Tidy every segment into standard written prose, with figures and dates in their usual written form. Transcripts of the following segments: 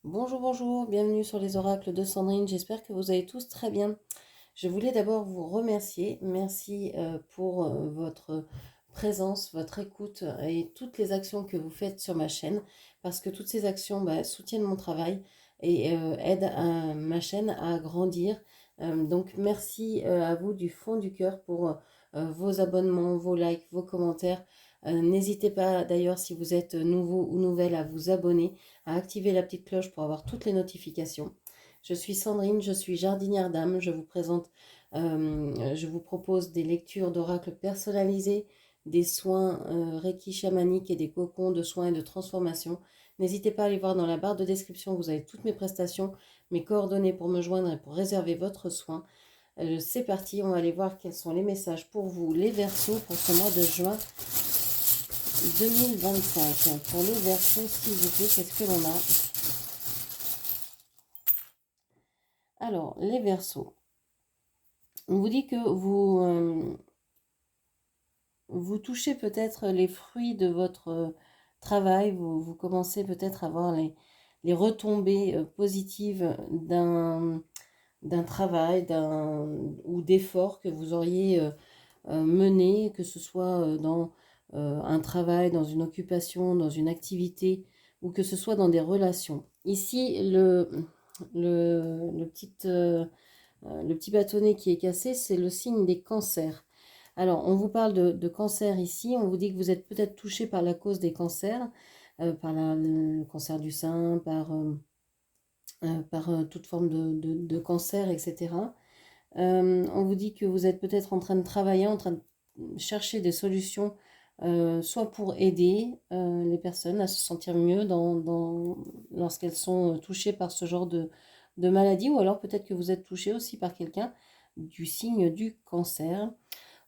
Bonjour, bonjour, bienvenue sur les oracles de Sandrine, j'espère que vous allez tous très bien. Je voulais d'abord vous remercier, merci pour votre présence, votre écoute et toutes les actions que vous faites sur ma chaîne, parce que toutes ces actions soutiennent mon travail et aident ma chaîne à grandir. Donc merci à vous du fond du cœur pour vos abonnements, vos likes, vos commentaires. N'hésitez pas d'ailleurs si vous êtes nouveau ou nouvelle à vous abonner, à activer la petite cloche pour avoir toutes les notifications. Je suis Sandrine, je suis jardinière d'âme. Je vous propose des lectures d'oracles personnalisées, des soins Reiki chamaniques et des cocons de soins et de transformation. N'hésitez pas à aller voir dans la barre de description, vous avez toutes mes prestations, mes coordonnées pour me joindre et pour réserver votre soin. C'est parti, on va aller voir quels sont les messages pour vous, les Verseaux, pour ce mois de juin 2025. Pour les Verseaux, s'il vous plaît, qu'est-ce que l'on a? Alors, les Verseaux. On vous dit que vous touchez peut-être les fruits de votre travail, vous commencez peut-être à voir les retombées positives d'un travail ou d'efforts que vous auriez mené, que ce soit dans un travail, dans une occupation, dans une activité, ou que ce soit dans des relations. Ici, le petit bâtonnet qui est cassé, c'est le signe des cancers. Alors, on vous parle de cancer ici, on vous dit que vous êtes peut-être touché par la cause des cancers, par le cancer du sein, par toute forme de cancer, etc. On vous dit que vous êtes peut-être en train de travailler, en train de chercher des solutions, soit pour aider les personnes à se sentir mieux lorsqu'elles sont touchées par ce genre de maladie, ou alors peut-être que vous êtes touché aussi par quelqu'un du signe du cancer.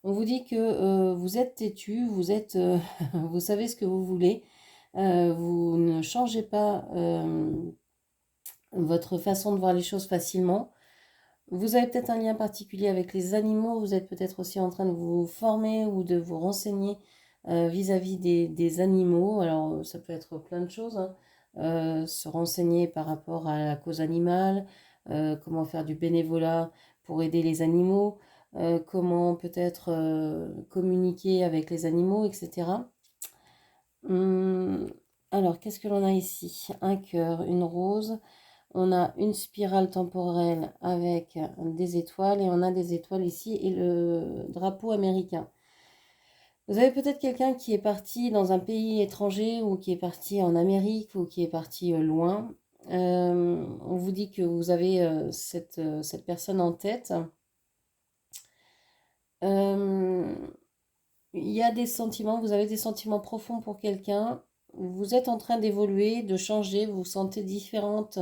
On vous dit que vous êtes têtu, vous savez ce que vous voulez, vous ne changez pas votre façon de voir les choses facilement. Vous avez peut-être un lien particulier avec les animaux, vous êtes peut-être aussi en train de vous former ou de vous renseigner vis-à-vis des animaux. Alors ça peut être plein de choses, hein. Se renseigner par rapport à la cause animale, comment faire du bénévolat pour aider les animaux, comment peut-être communiquer avec les animaux, etc. Hum, alors, qu'est-ce que l'on a ici? Un cœur, une rose. On a une spirale temporelle avec des étoiles et on a des étoiles ici et le drapeau américain. Vous avez peut-être quelqu'un qui est parti dans un pays étranger ou qui est parti en Amérique ou qui est parti loin. On vous dit que vous avez cette personne en tête. Euh, il y a des sentiments, vous avez des sentiments profonds pour quelqu'un. Vous êtes en train d'évoluer, de changer, vous vous sentez différente.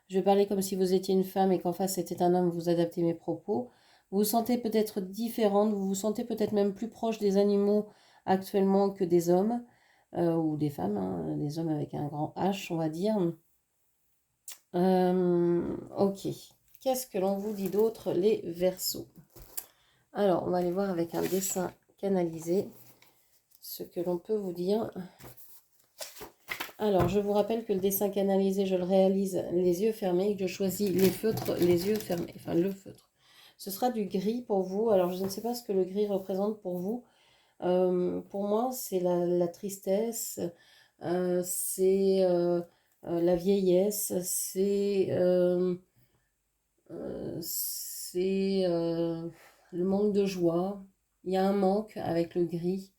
Je vais parler comme si vous étiez une femme et qu'en face c'était un homme, vous adaptez mes propos. Vous vous sentez peut-être différente, vous vous sentez peut-être même plus proche des animaux actuellement que des hommes, ou des femmes, hein, des hommes avec un grand H, on va dire. Ok. Qu'est-ce que l'on vous dit d'autre, les Verseaux? Alors, on va aller voir avec un dessin canalisé ce que l'on peut vous dire. Alors, je vous rappelle que le dessin canalisé, je le réalise les yeux fermés et que je choisis les feutres les yeux fermés, enfin le feutre. Ce sera du gris pour vous. Alors, je ne sais pas ce que le gris représente pour vous. Pour moi, c'est la tristesse, c'est la vieillesse, c'est le manque de joie. Il y a un manque avec le gris.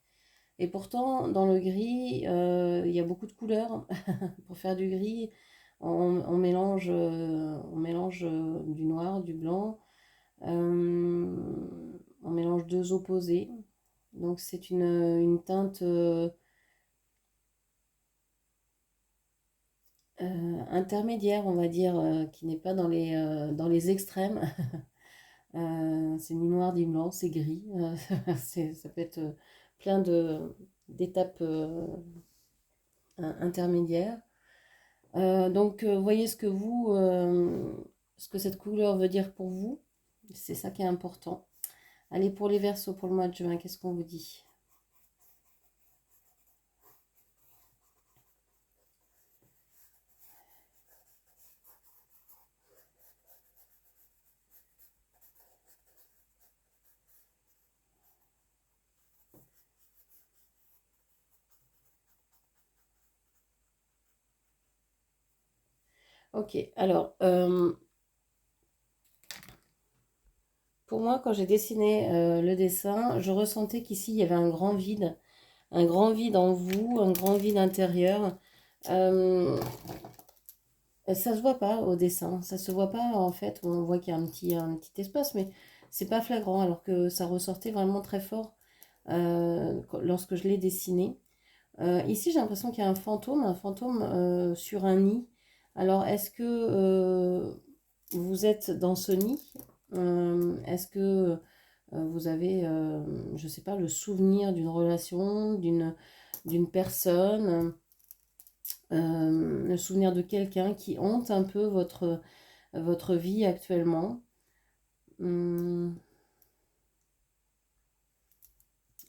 Et pourtant, dans le gris, il y a beaucoup de couleurs. Pour faire du gris, on mélange du noir, du blanc. On mélange deux opposés. Donc c'est une teinte intermédiaire, on va dire, qui n'est pas dans les extrêmes. C'est ni noir ni blanc, c'est gris. Ça peut être plein d'étapes intermédiaires. Donc, voyez ce que cette couleur veut dire pour vous. C'est ça qui est important. Allez, pour les Verseaux, pour le mois de juin, qu'est-ce qu'on vous dit? Ok, alors, pour moi, quand j'ai dessiné le dessin, je ressentais qu'ici, il y avait un grand vide en vous, un grand vide intérieur. Euh, Ça se voit pas au dessin, ça se voit pas en fait, on voit qu'il y a un petit espace, mais c'est pas flagrant, alors que ça ressortait vraiment très fort lorsque je l'ai dessiné. Ici, j'ai l'impression qu'il y a un fantôme sur un nid. Alors, est-ce que vous êtes dans ce nid? Est-ce que vous avez, je sais pas, le souvenir d'une relation, d'une personne? Le souvenir de quelqu'un qui hante un peu votre vie actuellement. Hmm,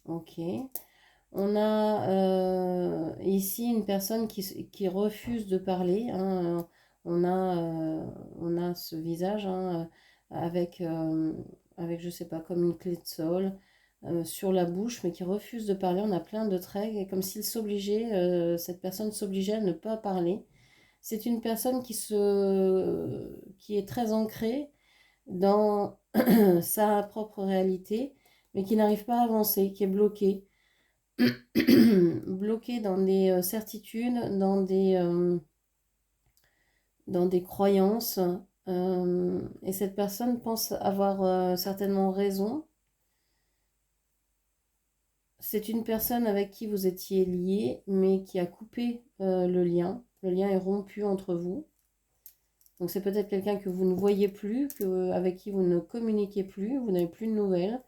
ok. On a ici une personne qui refuse de parler, hein. On a ce visage, hein, avec, avec, je sais pas, comme une clé de sol sur la bouche, mais qui refuse de parler. On a plein de traits, et comme s'il s'obligeait, cette personne s'obligeait à ne pas parler. C'est une personne qui est très ancrée dans sa propre réalité, mais qui n'arrive pas à avancer, qui est bloquée. Bloquée dans des certitudes, dans des croyances. Et cette personne pense avoir certainement raison. C'est une personne avec qui vous étiez lié, mais qui a coupé le lien. Le lien est rompu entre vous. Donc c'est peut-être quelqu'un que vous ne voyez plus, avec qui vous ne communiquez plus, vous n'avez plus de nouvelles.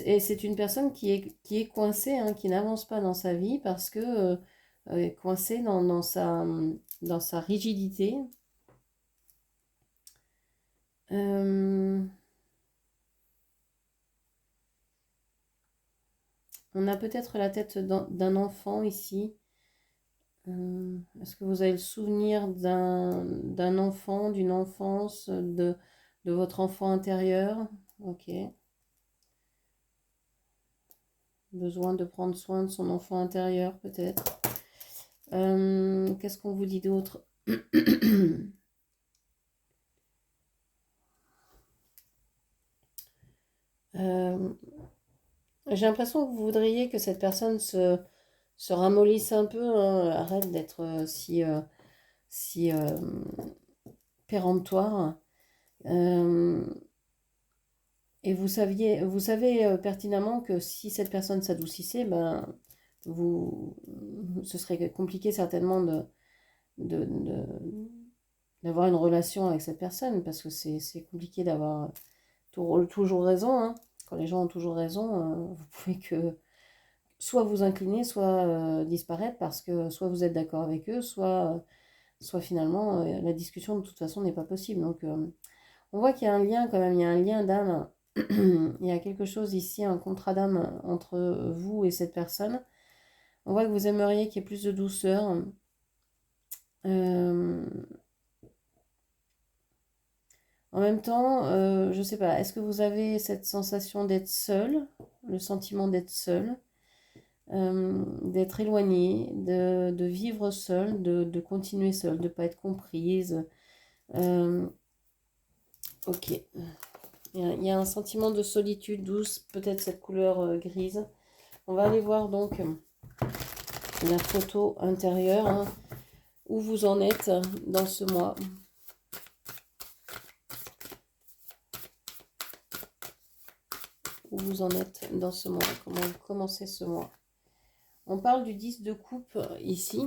Et c'est une personne qui est coincée, hein, qui n'avance pas dans sa vie parce que est coincée dans sa rigidité. Euh, on a peut-être la tête d'un enfant ici. Est-ce que vous avez le souvenir d'un enfant, d'une enfance, de votre enfant intérieur? Ok. Besoin de prendre soin de son enfant intérieur, peut-être. Qu'est-ce qu'on vous dit d'autre? Euh, j'ai l'impression que vous voudriez que cette personne se ramollisse un peu, hein, arrête d'être si péremptoire. Euh, et vous savez pertinemment que si cette personne s'adoucissait, ben, vous, ce serait compliqué certainement de, de- d'avoir une relation avec cette personne, parce que c'est compliqué d'avoir toujours raison, hein. Quand les gens ont toujours raison, vous pouvez que soit vous incliner, soit disparaître, parce que soit vous êtes d'accord avec eux, soit finalement la discussion de toute façon n'est pas possible. Donc on voit qu'il y a un lien quand même, il y a un lien d'âme, il y a quelque chose ici, un contrat d'âme entre vous et cette personne. On voit que vous aimeriez qu'il y ait plus de douceur. Euh, En même temps, je sais pas, est-ce que vous avez cette sensation d'être seul, le sentiment d'être seul, d'être éloigné, de vivre seul, de continuer seul, de ne pas être comprise? Euh, ok. Il y a un sentiment de solitude douce, peut-être cette couleur grise. On va aller voir donc la photo intérieure, hein, où vous en êtes dans ce mois. Où vous en êtes dans ce mois, comment vous commencez ce mois. On parle du 10 de coupe ici.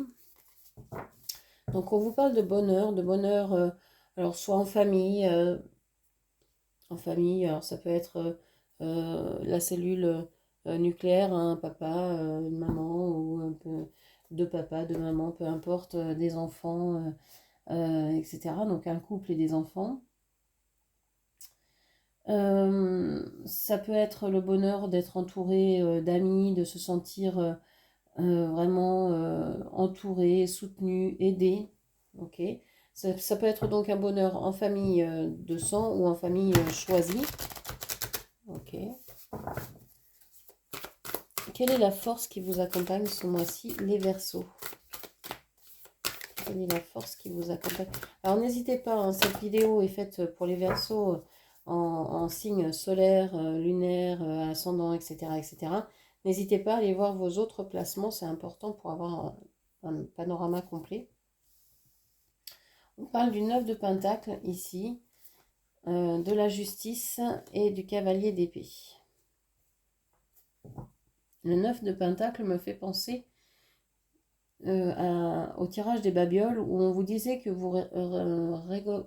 Donc on vous parle de bonheur, alors soit en famille, alors ça peut être la cellule nucléaire, hein, un papa, une maman, ou un peu deux papas, deux mamans, peu importe, des enfants, etc. Donc un couple et des enfants. Ça peut être le bonheur d'être entouré d'amis, de se sentir vraiment entouré, soutenu, aidé. Ok. Ça peut être donc un bonheur en famille de sang ou en famille choisie. Ok. Quelle est la force qui vous accompagne ce mois-ci, les Verseaux? Quelle est la force qui vous accompagne? Alors n'hésitez pas, hein, cette vidéo est faite pour les Verseaux en signe solaire, lunaire, ascendant, etc., etc. N'hésitez pas à aller voir vos autres placements, c'est important pour avoir un panorama complet. On parle du 9 de Pentacle ici, de la justice et du cavalier d'épée. Le 9 de Pentacle me fait penser au tirage des babioles où on vous disait que vous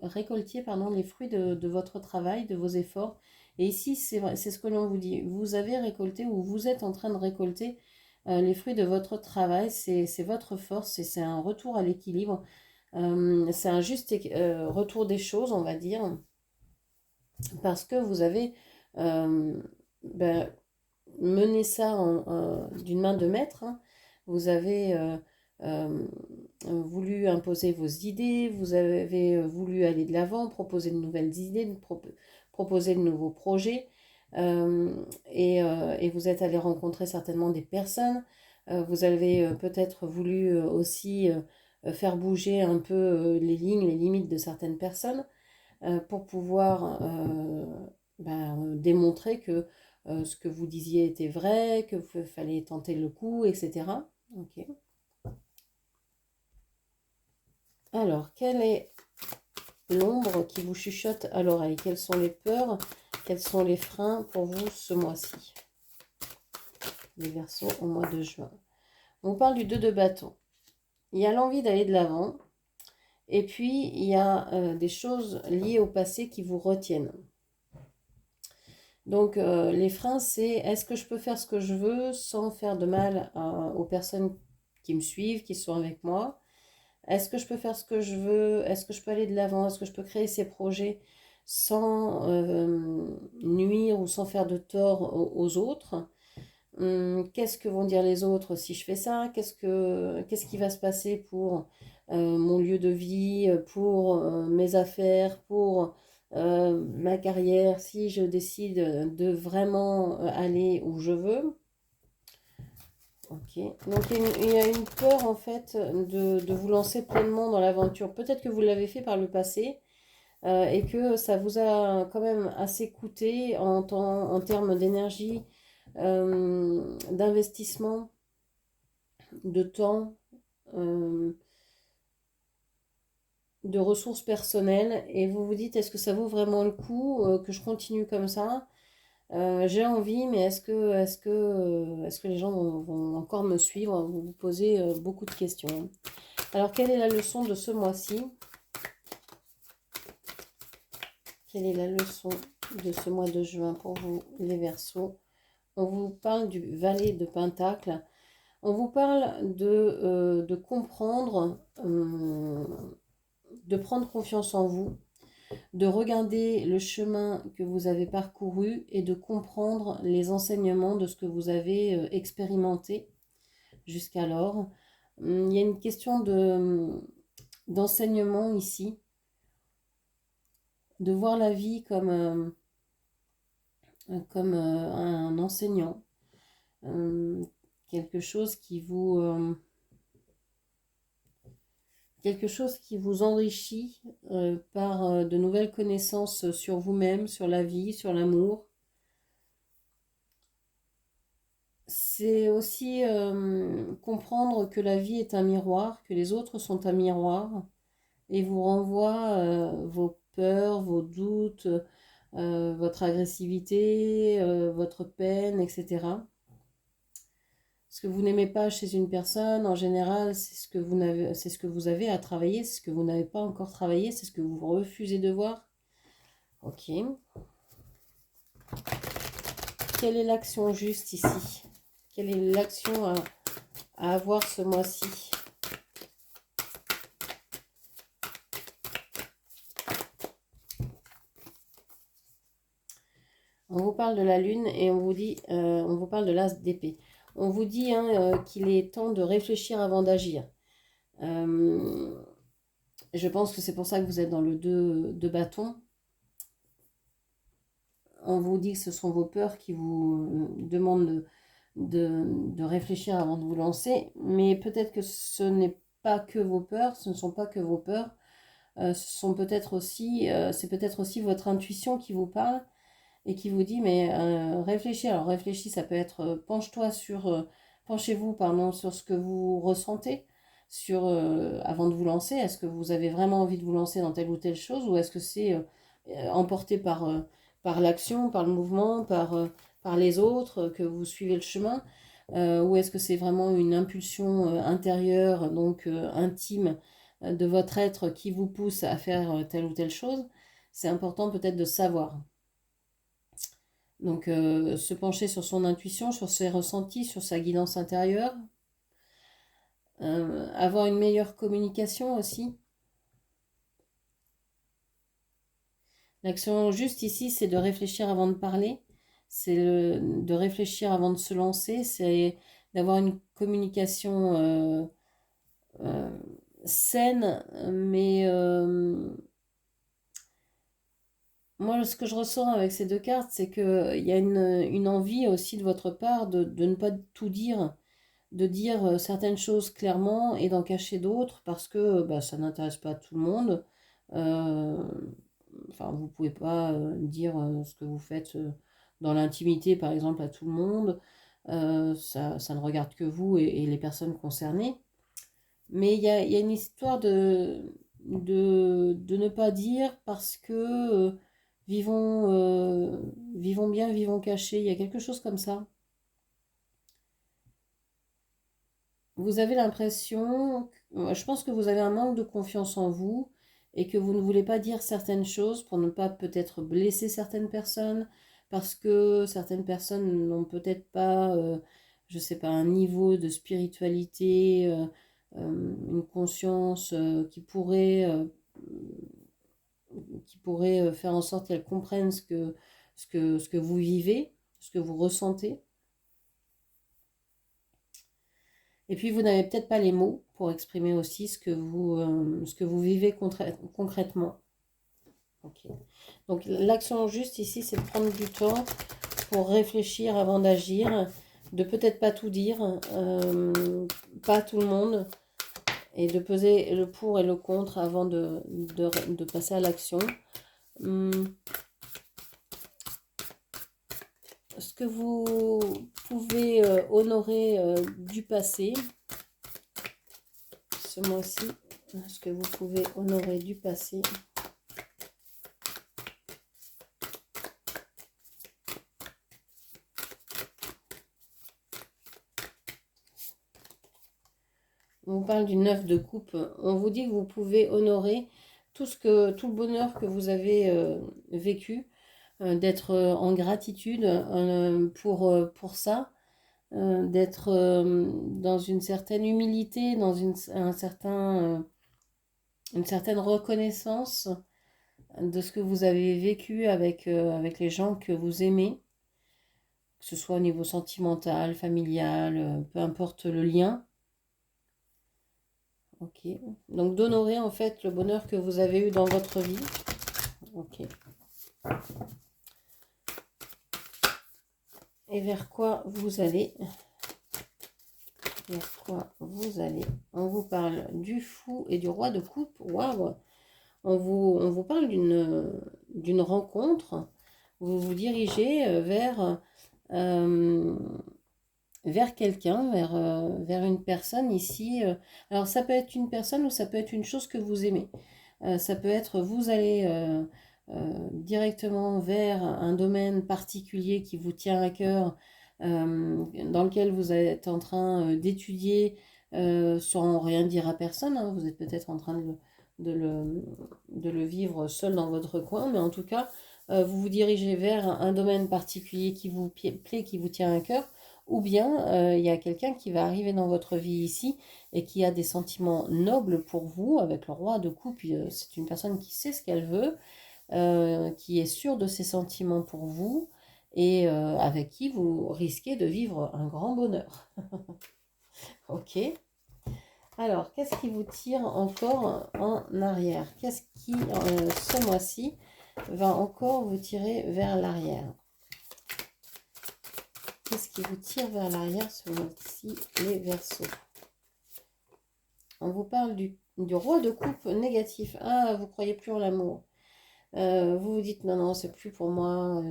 récoltiez les fruits de votre travail, de vos efforts. Et ici, c'est ce que l'on vous dit. Vous avez récolté ou vous êtes en train de récolter les fruits de votre travail. C'est votre force et c'est un retour à l'équilibre. C'est un juste retour des choses, on va dire, parce que vous avez ben, mené ça d'une main de maître. Hein. Vous avez voulu imposer vos idées, vous avez voulu aller de l'avant, proposer de nouvelles idées, proposer de nouveaux projets, et vous êtes allé rencontrer certainement des personnes. Vous avez peut-être voulu aussi faire bouger un peu les lignes, les limites de certaines personnes pour pouvoir démontrer que ce que vous disiez était vrai, que fallait tenter le coup, etc. Ok. Alors, quelle est l'ombre qui vous chuchote à l'oreille? Quelles sont les peurs? Quels sont les freins pour vous ce mois-ci? Les Verseaux au mois de juin. On parle du 2 de bâton. Il y a l'envie d'aller de l'avant. Et puis, il y a des choses liées au passé qui vous retiennent. Donc, les freins, c'est est-ce que je peux faire ce que je veux sans faire de mal aux personnes qui me suivent, qui sont avec moi? Est-ce que je peux faire ce que je veux? Est-ce que je peux aller de l'avant? Est-ce que je peux créer ces projets sans nuire ou sans faire de tort aux autres? Qu'est-ce que vont dire les autres si je fais ça? Qu'est-ce qui va se passer pour mon lieu de vie, pour mes affaires, pour ma carrière, si je décide de vraiment aller où je veux? Ok, donc il y a une peur en fait de vous lancer pleinement dans l'aventure. Peut-être que vous l'avez fait par le passé et que ça vous a quand même assez coûté en termes d'énergie, d'investissement, de temps, euh, de ressources personnelles. Et vous vous dites, est-ce que ça vaut vraiment le coup que je continue comme ça? J'ai envie, mais est-ce que les gens vont encore me suivre? Vous vous posez beaucoup de questions. Alors, quelle est la leçon de ce mois-ci? Quelle est la leçon de ce mois de juin pour vous, les Verseaux? On vous parle du valet de Pentacle. On vous parle de comprendre, de prendre confiance en vous, de regarder le chemin que vous avez parcouru et de comprendre les enseignements de ce que vous avez expérimenté jusqu'alors. Il y a une question d'enseignement ici, de voir la vie comme un enseignant, quelque chose qui vous enrichit par de nouvelles connaissances sur vous-même, sur la vie, sur l'amour. C'est aussi comprendre que la vie est un miroir, que les autres sont un miroir et vous renvoient vos peurs, vos doutes, votre agressivité, votre peine, etc. Ce que vous n'aimez pas chez une personne, en général, c'est ce que vous avez à travailler, c'est ce que vous n'avez pas encore travaillé, c'est ce que vous refusez de voir. Ok. Quelle est l'action juste ici? Quelle est l'action à avoir ce mois-ci? On vous parle de la lune et on vous parle de l'as d'épée. On vous dit qu'il est temps de réfléchir avant d'agir. Je pense que c'est pour ça que vous êtes dans le 2 de bâton. On vous dit que ce sont vos peurs qui vous demandent de réfléchir avant de vous lancer. Mais peut-être que ce n'est pas que vos peurs, ce ne sont pas que vos peurs, ce sont peut-être aussi, c'est peut-être aussi votre intuition qui vous parle et qui vous dit, mais réfléchis. Alors réfléchis, ça peut être penchez-vous, pardon, sur ce que vous ressentez, avant de vous lancer. Est-ce que vous avez vraiment envie de vous lancer dans telle ou telle chose, ou est-ce que c'est emporté par l'action, par le mouvement, par les autres, que vous suivez le chemin, ou est-ce que c'est vraiment une impulsion intérieure, donc intime, de votre être qui vous pousse à faire telle ou telle chose? C'est important peut-être de savoir. Donc, se pencher sur son intuition, sur ses ressentis, sur sa guidance intérieure. Avoir une meilleure communication aussi. L'action juste ici, c'est de réfléchir avant de parler. C'est de réfléchir avant de se lancer. C'est d'avoir une communication euh, saine, mais moi, ce que je ressens avec ces deux cartes, c'est qu'il y a une envie aussi de votre part de ne pas tout dire, de dire certaines choses clairement et d'en cacher d'autres parce que bah, ça n'intéresse pas tout le monde. Euh, enfin, vous pouvez pas dire ce que vous faites dans l'intimité, par exemple, à tout le monde. Ça ne regarde que vous et les personnes concernées. Mais il y a une histoire de ne pas dire parce que vivons bien, vivons cachés. Il y a quelque chose comme ça. Vous avez l'impression, je pense que vous avez un manque de confiance en vous et que vous ne voulez pas dire certaines choses pour ne pas peut-être blesser certaines personnes, parce que certaines personnes n'ont peut-être pas, je sais pas, un niveau de spiritualité, une conscience qui pourrait faire en sorte qu'elles comprennent ce que vous vivez, ce que vous ressentez. Et puis, vous n'avez peut-être pas les mots pour exprimer aussi ce que vous vivez concrètement. Ok. Donc, l'action juste ici, c'est de prendre du temps pour réfléchir avant d'agir, de peut-être pas tout dire, pas à tout le monde, et de peser le pour et le contre avant de passer à l'action. Ce que vous pouvez honorer du passé, ce mois-ci, ce que vous pouvez honorer du passé. On vous parle du 9 de coupe. On vous dit que vous pouvez honorer tout le bonheur que vous avez vécu, d'être en gratitude pour ça, d'être dans une certaine humilité, dans une certaine reconnaissance de ce que vous avez vécu avec les gens que vous aimez, que ce soit au niveau sentimental, familial, peu importe le lien. Ok. Donc d'honorer en fait le bonheur que vous avez eu dans votre vie. Ok. Et vers quoi vous allez? Vers quoi vous allez? On vous parle du fou et du roi de coupe. Waouh! On vous parle d'une rencontre. Vous vous dirigez vers quelqu'un, vers une personne ici. Alors ça peut être une personne ou ça peut être une chose que vous aimez. Ça peut être vous allez directement vers un domaine particulier qui vous tient à cœur, dans lequel vous êtes en train d'étudier sans rien dire à personne, hein. Vous êtes peut-être en train de le vivre seul dans votre coin, mais en tout cas, vous vous dirigez vers un domaine particulier qui vous plaît, qui vous tient à cœur, ou bien il y a quelqu'un qui va arriver dans votre vie ici et qui a des sentiments nobles pour vous, avec le roi de coupe. C'est une personne qui sait ce qu'elle veut, qui est sûre de ses sentiments pour vous et avec qui vous risquez de vivre un grand bonheur. Ok. Alors, qu'est-ce qui vous tire encore en arrière? Qu'est-ce qui, ce mois-ci, va encore vous tirer vers l'arrière? Qu'est-ce qui vous tire vers l'arrière ce mois-ci, les Verseaux? On vous parle du roi de coupe négatif. Ah, vous croyez plus en l'amour. Vous vous dites non, non, c'est plus pour moi.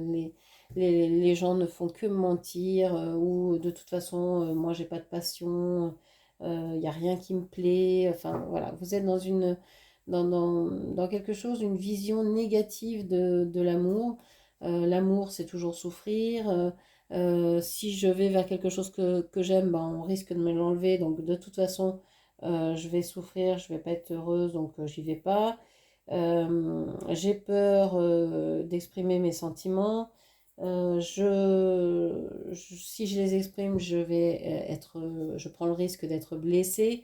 Les gens ne font que me mentir. Ou de toute façon, moi, j'ai pas de passion. Il n'y a rien qui me plaît. Enfin, voilà, vous êtes dans quelque chose, une vision négative de l'amour. L'amour, c'est toujours souffrir. Si je vais vers quelque chose que j'aime, ben, on risque de me l'enlever. Donc, de toute façon, je vais souffrir, je vais pas être heureuse, donc j'y vais pas. J'ai peur d'exprimer mes sentiments. Si je les exprime, je prends le risque d'être blessée.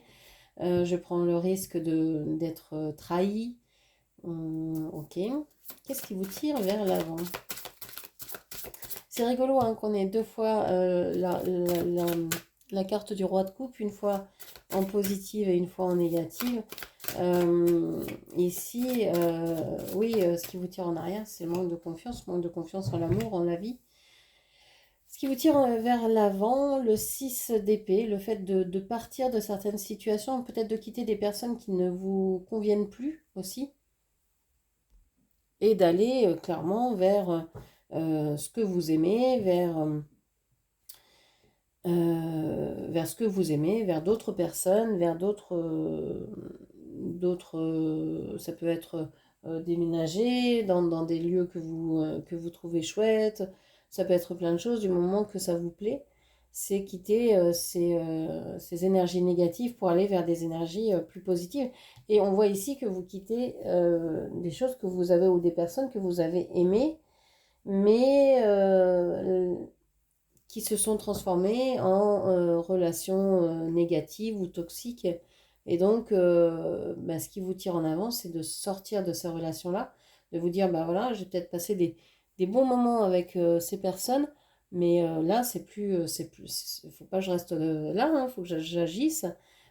Je prends le risque d'être trahie. Ok. Qu'est-ce qui vous tire vers l'avant? C'est rigolo hein, qu'on ait deux fois la carte du roi de coupe, une fois en positive et une fois en négative. Ici, oui, ce qui vous tire en arrière, c'est le manque de confiance en l'amour, en la vie. Ce qui vous tire vers l'avant, le 6 d'épée, le fait de partir de certaines situations, peut-être de quitter des personnes qui ne vous conviennent plus aussi, et d'aller clairement vers ce que vous aimez, vers ce que vous aimez, vers d'autres personnes, vers ça peut être déménager dans des lieux que vous trouvez chouettes, ça peut être plein de choses du moment que ça vous plaît. C'est quitter ces énergies négatives pour aller vers des énergies plus positives. Et on voit ici que vous quittez des choses que vous avez ou des personnes que vous avez aimées, mais qui se sont transformées en relations négatives ou toxiques. Et donc, bah, ce qui vous tire en avant, c'est de sortir de ces relations-là, de vous dire, bah voilà, j'ai peut-être passé des bons moments avec ces personnes, mais là, faut pas que je reste là, il faut que j'agisse,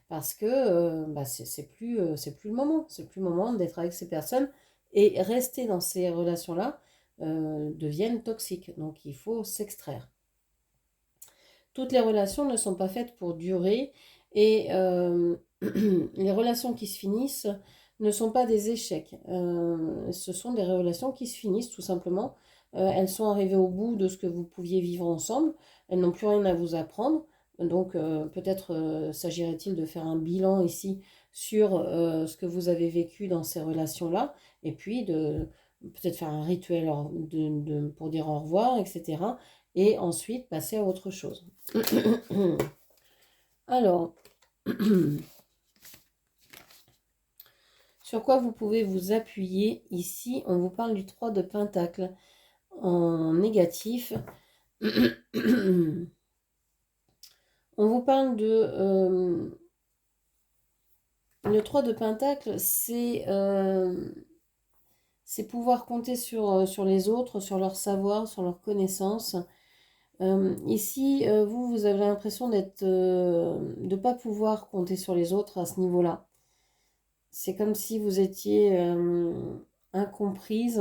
parce que bah, c'est plus le moment, c'est plus le moment d'être avec ces personnes, et rester dans ces relations-là deviennent toxiques. Donc, il faut s'extraire. Toutes les relations ne sont pas faites pour durer et les relations qui se finissent ne sont pas des échecs. Ce sont des relations qui se finissent tout simplement. Elles sont arrivées au bout de ce que vous pouviez vivre ensemble. Elles n'ont plus rien à vous apprendre. Donc peut-être s'agirait-il de faire un bilan ici sur ce que vous avez vécu dans ces relations-là et puis de peut-être faire un rituel pour dire au revoir, etc. Et ensuite passer à autre chose. Alors, sur quoi vous pouvez vous appuyer ici? On vous parle du 3 de Pentacle en négatif. On vous parle de... le 3 de Pentacle, c'est pouvoir compter sur les autres, sur leur savoir, sur leur connaissance. Ici, vous avez l'impression de ne pas pouvoir compter sur les autres à ce niveau-là. C'est comme si vous étiez incomprise.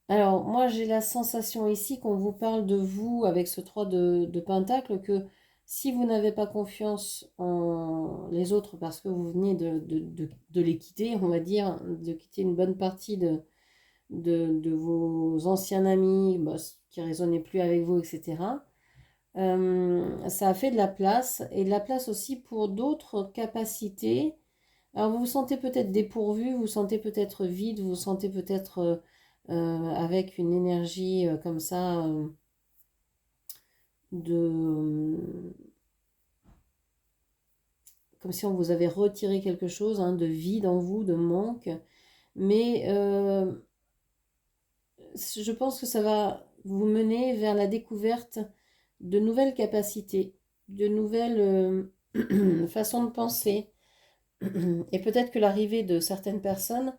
Alors, moi, j'ai la sensation ici qu'on vous parle de vous avec ce 3 de Pentacle, que si vous n'avez pas confiance en les autres parce que vous venez de les quitter, on va dire, de quitter une bonne partie de vos anciens amis bah, qui ne résonnaient plus avec vous, etc. Ça a fait de la place aussi pour d'autres capacités. Alors vous vous sentez peut-être dépourvu, vous vous sentez peut-être vide, vous vous sentez peut-être avec une énergie comme ça de... comme si on vous avait retiré quelque chose, hein, de vide en vous, de manque. Mais je pense que ça va vous mener vers la découverte de nouvelles capacités, de nouvelles façons de penser. Et peut-être que l'arrivée de certaines personnes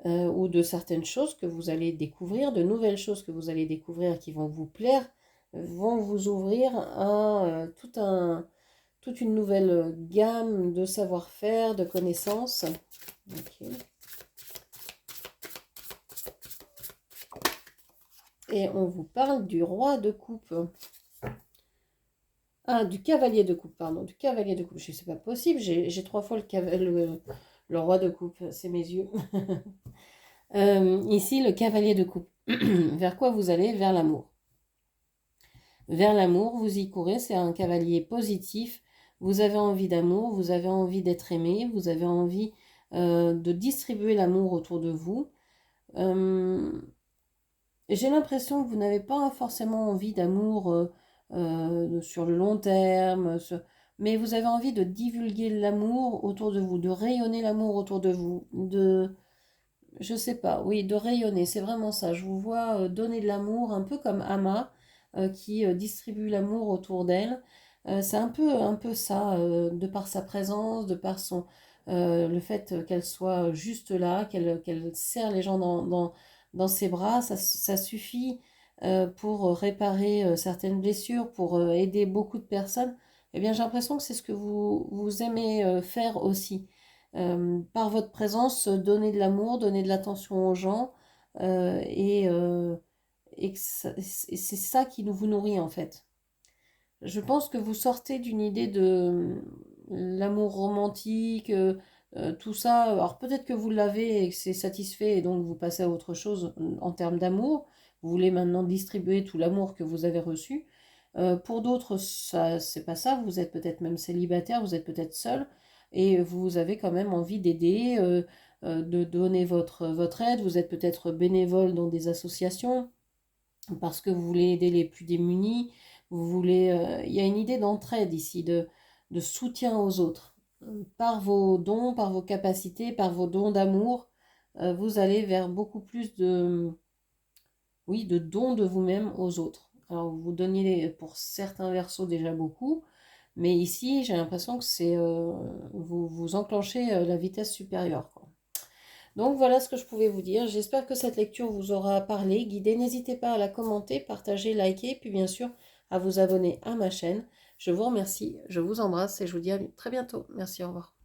ou de certaines choses que vous allez découvrir, de nouvelles choses que vous allez découvrir qui vont vous plaire, vont vous ouvrir à toute une nouvelle gamme de savoir-faire, de connaissances. Okay. Et on vous parle du roi de coupe. Ah, du cavalier de coupe, pardon, du cavalier de coupe. Je sais pas possible, j'ai 3 fois le roi de coupe, c'est mes yeux. Ici, le cavalier de coupe. Vers quoi vous allez? Vers l'amour. Vers l'amour, vous y courez, c'est un cavalier positif. Vous avez envie d'amour, vous avez envie d'être aimé, vous avez envie de distribuer l'amour autour de vous. Euh, j'ai l'impression que vous n'avez pas forcément envie d'amour sur le long terme, mais vous avez envie de divulguer l'amour autour de vous, de rayonner l'amour autour de vous, je sais pas, oui, de rayonner, c'est vraiment ça. Je vous vois donner de l'amour, un peu comme Ama, qui distribue l'amour autour d'elle. C'est un peu ça, de par sa présence, de par le fait qu'elle soit juste là, qu'elle serre les gens dans ses bras, ça suffit pour réparer certaines blessures, pour aider beaucoup de personnes. Eh bien, j'ai l'impression que c'est ce que vous aimez faire aussi. Par votre présence, donner de l'amour, donner de l'attention aux gens, euh, et, euh, et c'est ça qui vous nourrit en fait. Je pense que vous sortez d'une idée de l'amour romantique, tout ça. Alors peut-être que vous l'avez et que c'est satisfait et donc vous passez à autre chose en termes d'amour. Vous voulez maintenant distribuer tout l'amour que vous avez reçu. Pour d'autres, ça, c'est pas ça. Vous êtes peut-être même célibataire, vous êtes peut-être seul et vous avez quand même envie d'aider, de donner votre aide. Vous êtes peut-être bénévole dans des associations parce que vous voulez aider les plus démunis, vous voulez, il y a une idée d'entraide ici, de soutien aux autres. Par vos dons, par vos capacités, par vos dons d'amour, vous allez vers beaucoup plus oui, de dons de vous-même aux autres. Alors vous donniez pour certains versos déjà beaucoup, mais ici j'ai l'impression que vous enclenchez la vitesse supérieure, quoi. Donc voilà ce que je pouvais vous dire. J'espère que cette lecture vous aura parlé, guidé. N'hésitez pas à la commenter, partager, liker, puis bien sûr à vous abonner à ma chaîne. Je vous remercie, je vous embrasse et je vous dis à très bientôt. Merci, au revoir.